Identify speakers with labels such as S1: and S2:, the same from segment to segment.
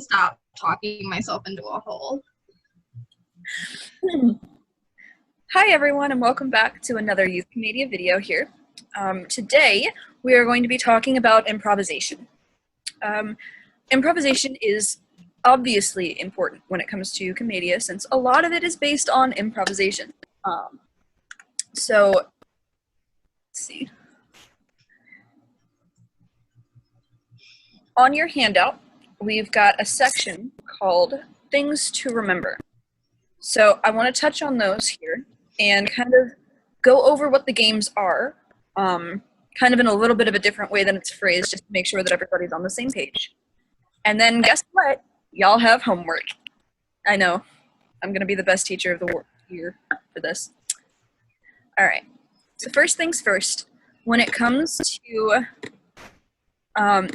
S1: stop talking myself into a hole.
S2: Hi everyone, and welcome back to another Youth Commedia video here. Today we are going to be talking about improvisation. Improvisation is obviously important when it comes to commedia, since a lot of it is based on improvisation. So, let's see. On your handout, we've got a section called Things to Remember. So I want to touch on those here and kind of go over what the games are, kind of in a little bit of a different way than it's phrased, just to make sure that everybody's on the same page. And then guess what? Y'all have homework. I know. I'm going to be the best teacher of the world here for this. All right. So first things first, when it comes to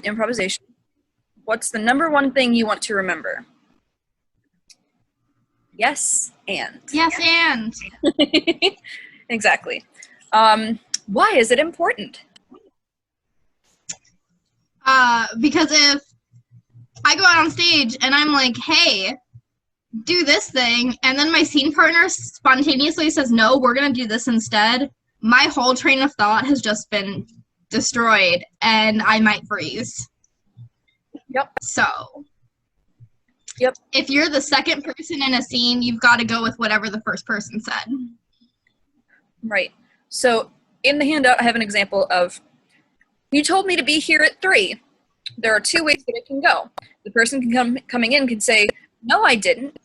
S2: improvisation, what's the number one thing you want to remember? Yes, and.
S1: Yes, and.
S2: Exactly. Why is it important?
S1: Because if I go out on stage and I'm like, hey, do this thing, and then my scene partner spontaneously says, no, we're going to do this instead, my whole train of thought has just been destroyed, and I might freeze.
S2: Yep.
S1: So,
S2: yep.
S1: If you're the second person in a scene, you've got to go with whatever the first person said.
S2: Right. So, in the handout, I have an example of, you told me to be here at 3. There are 2 ways that it can go. The person coming in can say, no, I didn't.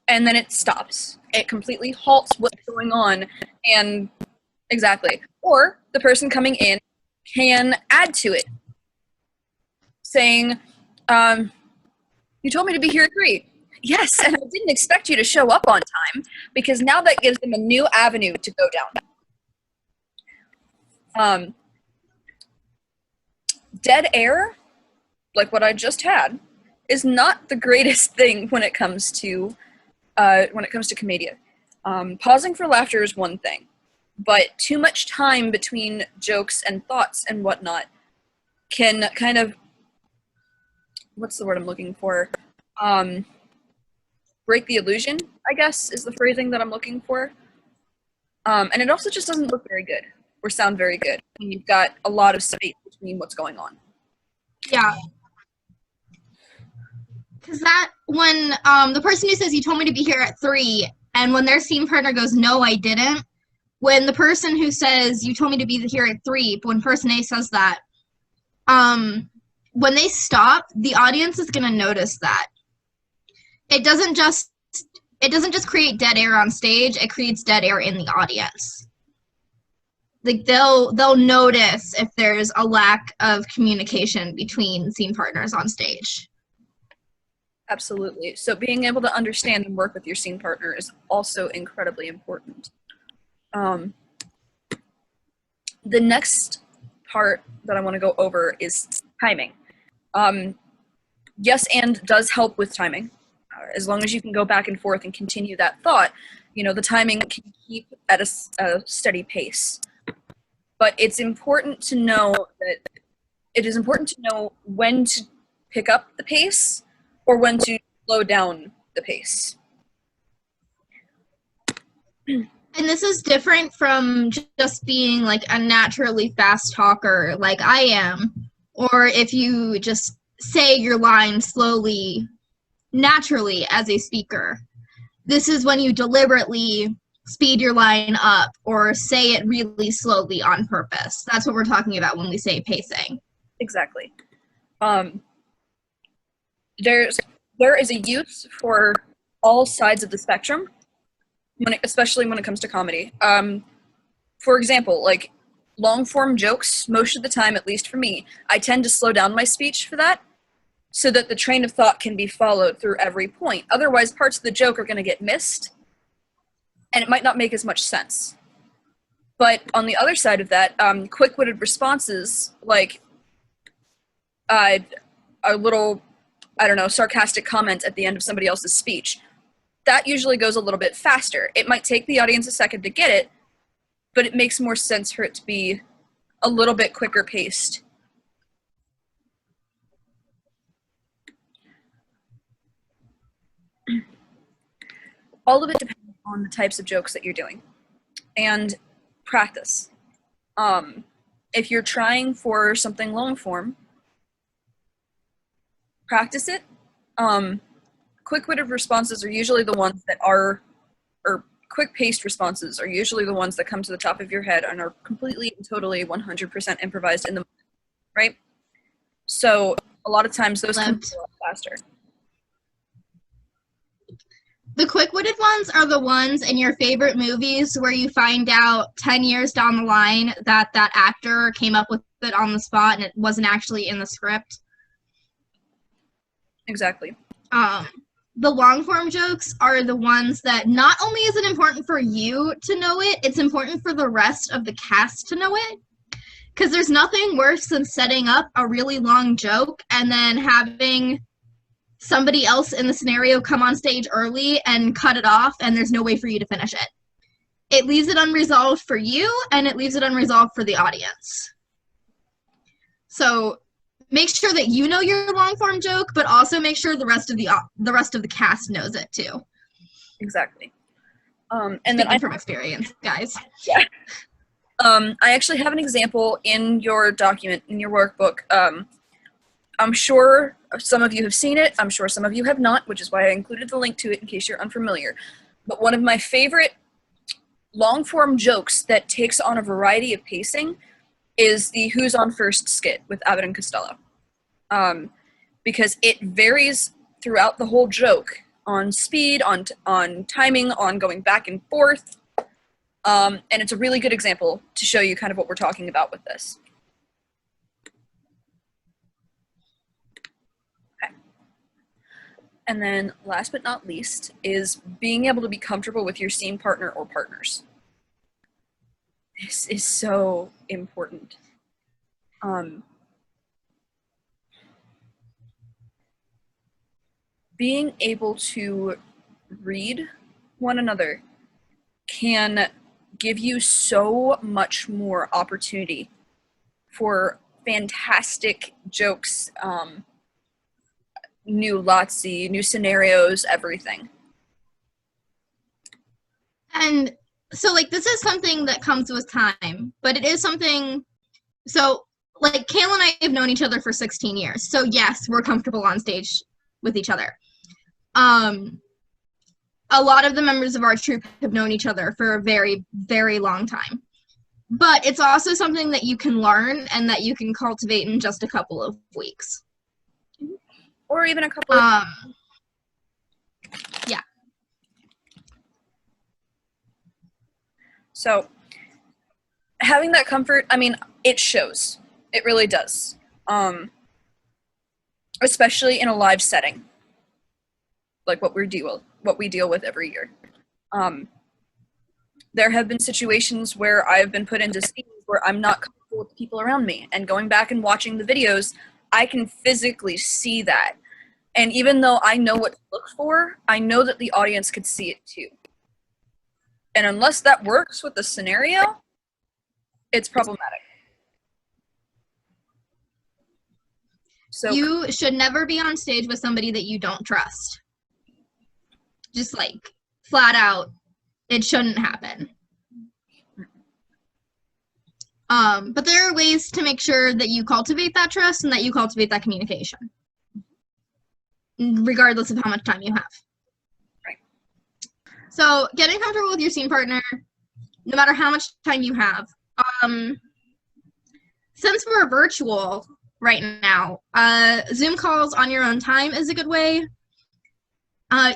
S2: And then it stops. It completely halts what's going on. And exactly. Or the person coming in can add to it, saying, you told me to be here at 3. Yes, and I didn't expect you to show up on time, because now that gives them a new avenue to go down. Dead air, like what I just had, is not the greatest thing when it comes to commedia. Pausing for laughter is one thing, but too much time between jokes and thoughts and whatnot can kind of, what's the word I'm looking for? Break the illusion, I guess, is the phrasing that I'm looking for. And it also just doesn't look very good or sound very good when you've got a lot of space between what's going on.
S1: Yeah. Because that, when the person who says, you told me to be here at 3, and when their scene partner goes, no, I didn't, when the person who says, you told me to be here at 3, when person A says that, when they stop, the audience is going to notice that. It doesn't just create dead air on stage, it creates dead air in the audience. Like, they'll notice if there's a lack of communication between scene partners on stage.
S2: Absolutely. So being able to understand and work with your scene partner is also incredibly important. The next part that I want to go over is timing. Yes, and does help with timing. As long as you can go back and forth and continue that thought, you know, the timing can keep at a steady pace. But it's important to know when to pick up the pace or when to slow down the pace.
S1: And this is different from just being like a naturally fast talker like I am, or if you just say your line slowly, naturally as a speaker. This is when you deliberately speed your line up or say it really slowly on purpose. That's what we're talking about when we say pacing.
S2: Exactly. There is a use for all sides of the spectrum, especially when it comes to comedy. For example, like long-form jokes, most of the time, at least for me, I tend to slow down my speech for that so that the train of thought can be followed through every point. Otherwise, parts of the joke are going to get missed, and it might not make as much sense. But on the other side of that, quick-witted responses, like a little, I don't know, sarcastic comment at the end of somebody else's speech, that usually goes a little bit faster. It might take the audience a second to get it, but it makes more sense for it to be a little bit quicker paced. all of it depends on the types of jokes that you're doing. And practice. If you're trying for something long form, practice it. Quick-witted responses are usually the ones that are, or quick-paced responses are usually the ones that come to the top of your head and are completely and totally 100% improvised in the moment, right? So a lot of times those come a lot faster.
S1: The quick-witted ones are the ones in your favorite movies where you find out 10 years down the line that that actor came up with it on the spot and it wasn't actually in the script.
S2: Exactly.
S1: The long-form jokes are the ones that not only is it important for you to know it, it's important for the rest of the cast to know it. Because there's nothing worse than setting up a really long joke and then having somebody else in the scenario come on stage early and cut it off, and there's no way for you to finish it. It leaves it unresolved for you, and it leaves it unresolved for the audience. So make sure that you know your long-form joke, but also make sure the rest of the cast knows it too.
S2: Exactly. And
S1: Speaking
S2: then
S1: from experience, guys.
S2: Yeah. I actually have an example in your document, in your workbook. I'm sure some of you have seen it. I'm sure some of you have not, which is why I included the link to it in case you're unfamiliar. But one of my favorite long-form jokes that takes on a variety of pacing is the Who's on First skit with Abbott and Costello. Because it varies throughout the whole joke on speed, on timing, on going back and forth. And it's a really good example to show you kind of what we're talking about with this. Okay. And then last but not least is being able to be comfortable with your scene partner or partners. This is so important. Being able to read one another can give you so much more opportunity for fantastic jokes, new Lotsie, new scenarios, everything.
S1: And so, like, this is something that comes with time, but it is something, so, like, Kayla and I have known each other for 16 years, so yes, we're comfortable on stage with each other. A lot of the members of our troupe have known each other for a very, very long time. But it's also something that you can learn and that you can cultivate in just a couple of weeks.
S2: Or even a couple of...
S1: Yeah.
S2: So, having that comfort, I mean, it shows. It really does. Especially in a live setting. Like what we deal with every year. There have been situations where I've been put into scenes where I'm not comfortable with the people around me, and going back and watching the videos, I can physically see that. And even though I know what to look for, I know that the audience could see it too. And unless that works with the scenario, it's problematic. So
S1: you should never be on stage with somebody that you don't trust. Just like flat out, it shouldn't happen. But there are ways to make sure that you cultivate that trust and that you cultivate that communication, regardless of how much time you have.
S2: Right.
S1: So getting comfortable with your scene partner, no matter how much time you have. Since we're virtual right now, Zoom calls on your own time is a good way.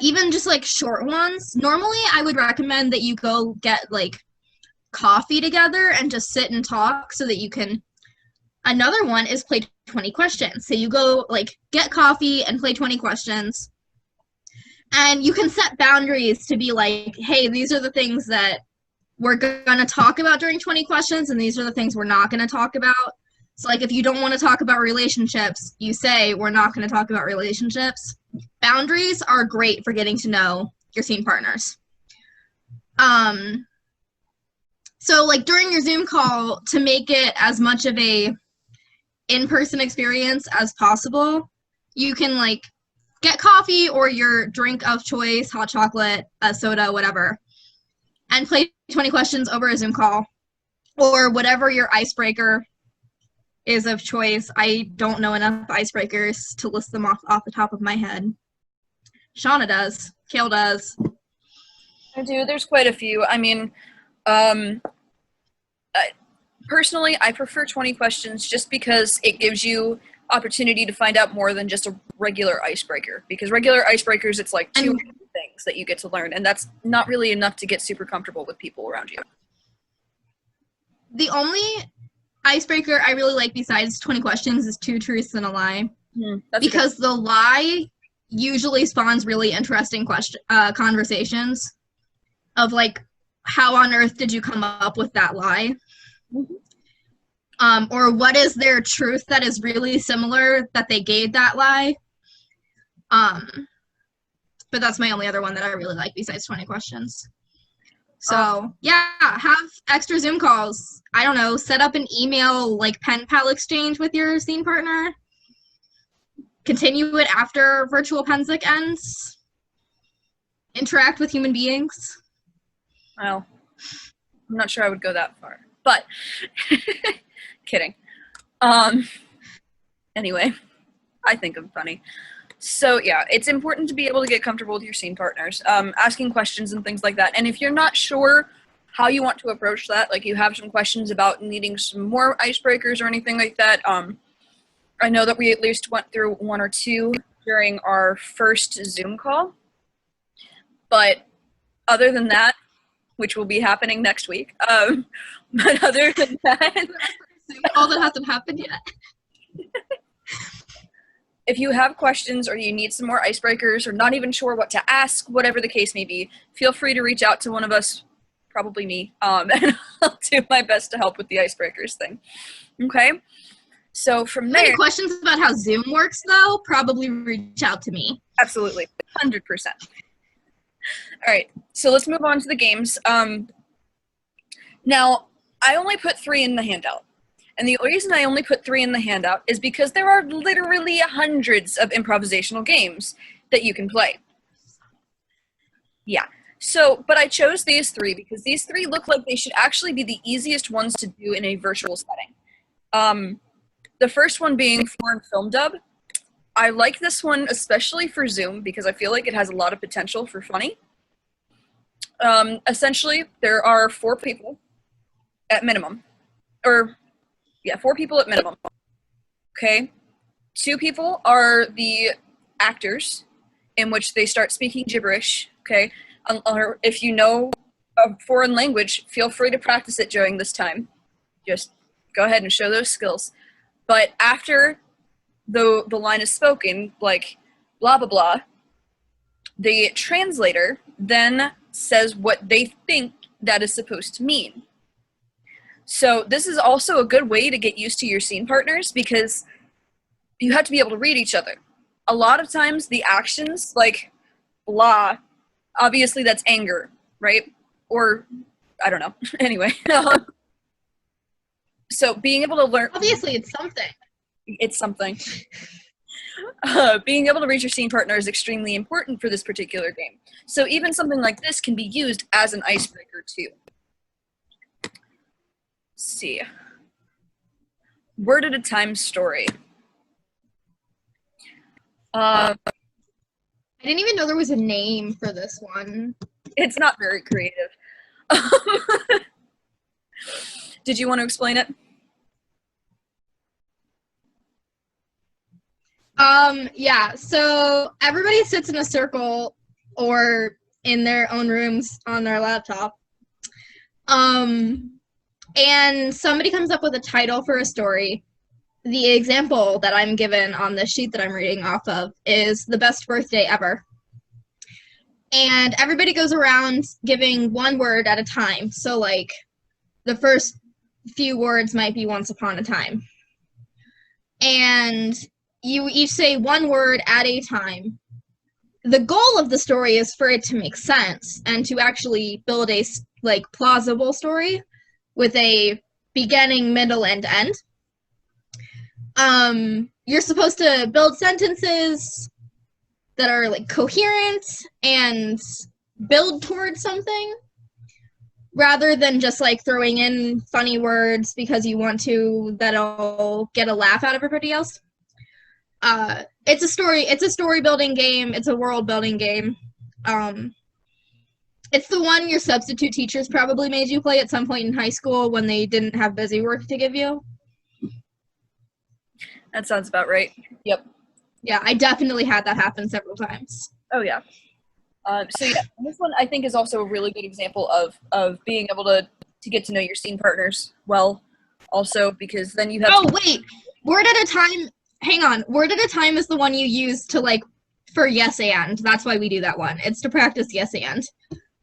S1: Even just like short ones. Normally, I would recommend that you go get like coffee together and just sit and talk so that you can. Another one is play 20 questions. So you go like get coffee and play 20 questions. And you can set boundaries to be like, hey, these are the things that we're going to talk about during 20 questions, and these are the things we're not going to talk about. So like if you don't want to talk about relationships, you say we're not going to talk about relationships. Boundaries are great for getting to know your scene partners. So like during your Zoom call, to make it as much of a in-person experience as possible, you can like get coffee or your drink of choice, hot chocolate, a soda, whatever, and play 20 questions over a Zoom call or whatever your icebreaker is of choice. I don't know enough icebreakers to list them off the top of my head. Shauna does. Kale does.
S2: I do. There's quite a few. I mean, personally, I prefer 20 questions just because it gives you opportunity to find out more than just a regular icebreaker. Because regular icebreakers, it's like 200 things that you get to learn, and that's not really enough to get super comfortable with people around you.
S1: The only icebreaker I really like besides 20 questions is 2 truths and a lie. Because the lie usually spawns really interesting conversations of like, how on earth did you come up with that lie? Or what is their truth that is really similar that they gave that lie? But that's my only other one that I really like besides 20 questions. So, yeah, have extra Zoom calls. I don't know, set up an email, like, pen pal exchange with your scene partner. Continue it after virtual Pennsic ends. Interact with human beings.
S2: Well, I'm not sure I would go that far, but kidding. Anyway, I think I'm funny. So yeah, it's important to be able to get comfortable with your scene partners, asking questions and things like that. And if you're not sure how you want to approach that, like you have some questions about needing some more icebreakers or anything like that, I know that we at least went through 1 or 2 during our first Zoom call. But other than that, which will be happening next week, but other than that,
S1: all that hasn't happened yet.
S2: If you have questions or you need some more icebreakers or not even sure what to ask, whatever the case may be, feel free to reach out to one of us, probably me, and I'll do my best to help with the icebreakers thing. Okay? So from there...
S1: Any questions about how Zoom works, though, probably reach out to me.
S2: Absolutely. 100%. All right, so let's move on to the games. Now, I only put 3 in the handout. And the reason I only put 3 in the handout is because there are literally hundreds of improvisational games that you can play. Yeah. So, but I chose these 3 because these 3 look like they should actually be the easiest ones to do in a virtual setting. The first one being foreign film dub. I like this one especially for Zoom because I feel like it has a lot of potential for funny. Essentially, there are 4 people at minimum. Yeah, 4 people at minimum. Okay? 2 people are the actors, in which they start speaking gibberish. Okay? Or if you know a foreign language, feel free to practice it during this time. Just go ahead and show those skills. But after the line is spoken, like blah, blah, blah, the translator then says what they think that is supposed to mean. So this is also a good way to get used to your scene partners because you have to be able to read each other. A lot of times the actions, like blah, obviously that's anger, right? Or, I don't know. Anyway. So being able to learn...
S1: Obviously it's something.
S2: It's something. Being able to read your scene partner is extremely important for this particular game. So even something like this can be used as an icebreaker too. Let's see. Word at a time story.
S1: I didn't even know there was a name for this one.
S2: It's not very creative. Did you want to explain it?
S1: Yeah, so everybody sits in a circle or in their own rooms on their laptop. And somebody comes up with a title for a story. The example that I'm given on the sheet that I'm reading off of is The Best Birthday Ever. And everybody goes around giving one word at a time. So, like, the first few words might be once upon a time. And you each say one word at a time. The goal of the story is for it to make sense and to actually build a, like, plausible story with a beginning, middle, and end. You're supposed to build sentences, that are like coherent and build towards something, rather than just like throwing in funny words because you want to that'll get a laugh out of everybody else. It's a story building game, it's a world building game. It's the one your substitute teachers probably made you play at some point in high school when they didn't have busy work to give you.
S2: That sounds about right. Yep.
S1: Yeah, I definitely had that happen several times.
S2: Oh, yeah. So yeah, this one I think is also a really good example of being able to get to know your scene partners well, also, because then you have
S1: Oh, wait! Word at a time, hang on. Word at a time is the one you use to, like, for yes and. That's why we do that one. It's to practice yes and.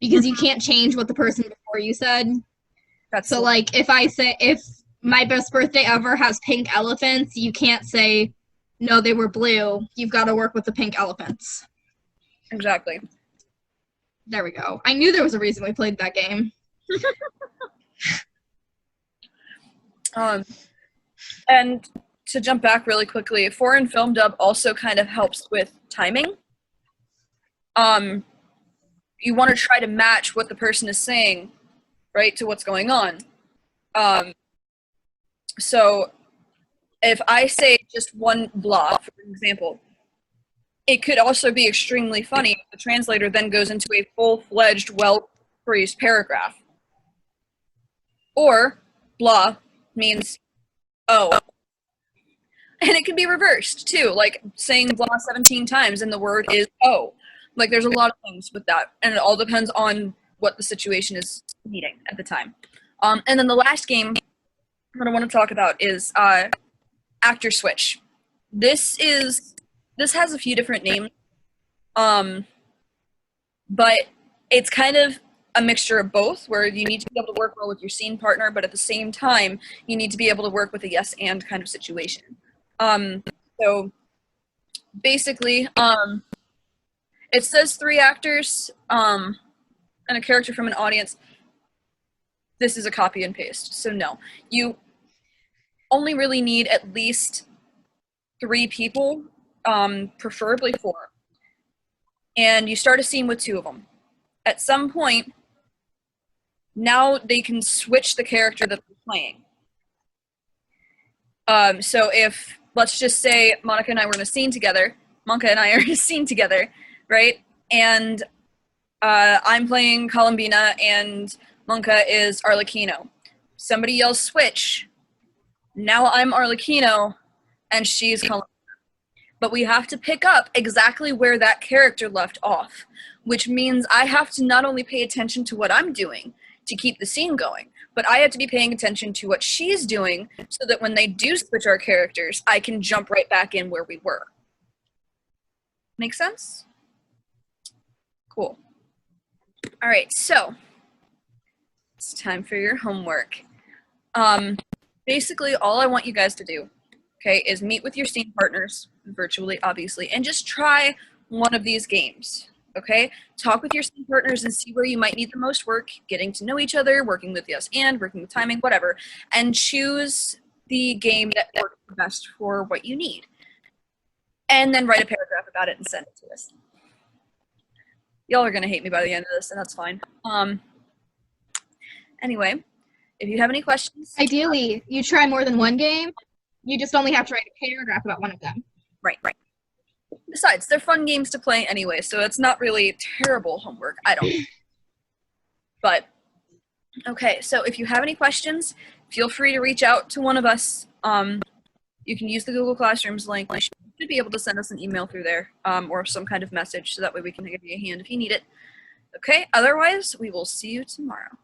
S1: Because you can't change what the person before you said. So, like, if my best birthday ever has pink elephants, you can't say, no, they were blue. You've got to work with the pink elephants.
S2: Exactly.
S1: There we go. I knew there was a reason we played that game.
S2: And to jump back really quickly, foreign film dub also kind of helps with timing. You want to try to match what the person is saying, right, to what's going on. So if I say just one blah, for example, it could also be extremely funny if the translator then goes into a full-fledged, well-phrased paragraph. Or blah means oh. And it can be reversed, too, like saying blah 17 times and the word is oh. Like, there's a lot of things with that, and it all depends on what the situation is needing at the time. And then the last game that I want to talk about is Actor Switch. This has a few different names, but it's kind of a mixture of both, where you need to be able to work well with your scene partner, but at the same time, you need to be able to work with a yes and kind of situation. So basically, it says 3 actors and a character from an audience. This is a copy and paste, so no. You only really need at least 3 people, preferably 4. And you start a scene with 2 of them. At some point, now they can switch the character that they're playing. So if, let's just say Monica and I are in a scene together, right? And I'm playing Columbina and Monka is Arlecchino. Somebody yells switch. Now I'm Arlecchino and she's Columbina. But we have to pick up exactly where that character left off, which means I have to not only pay attention to what I'm doing to keep the scene going, but I have to be paying attention to what she's doing so that when they do switch our characters, I can jump right back in where we were. Make sense? Cool. All right, so it's time for your homework. Basically, all I want you guys to do, okay, is meet with your scene partners, virtually, obviously, and just try one of these games, okay? Talk with your scene partners and see where you might need the most work, getting to know each other, working with yes and, working with timing, whatever, and choose the game that works the best for what you need. And then write a paragraph about it and send it to us. Y'all are going to hate me by the end of this, and that's fine. Anyway, if you have any questions...
S1: Ideally, you try more than one game. You just only have to write a paragraph about one of them.
S2: Right. Besides, they're fun games to play anyway, so it's not really terrible homework. I don't know. But, okay, so if you have any questions, feel free to reach out to one of us. You can use the Google Classrooms link. You should be able to send us an email through there, or some kind of message, so that way we can give you a hand if you need it. Okay, otherwise, we will see you tomorrow.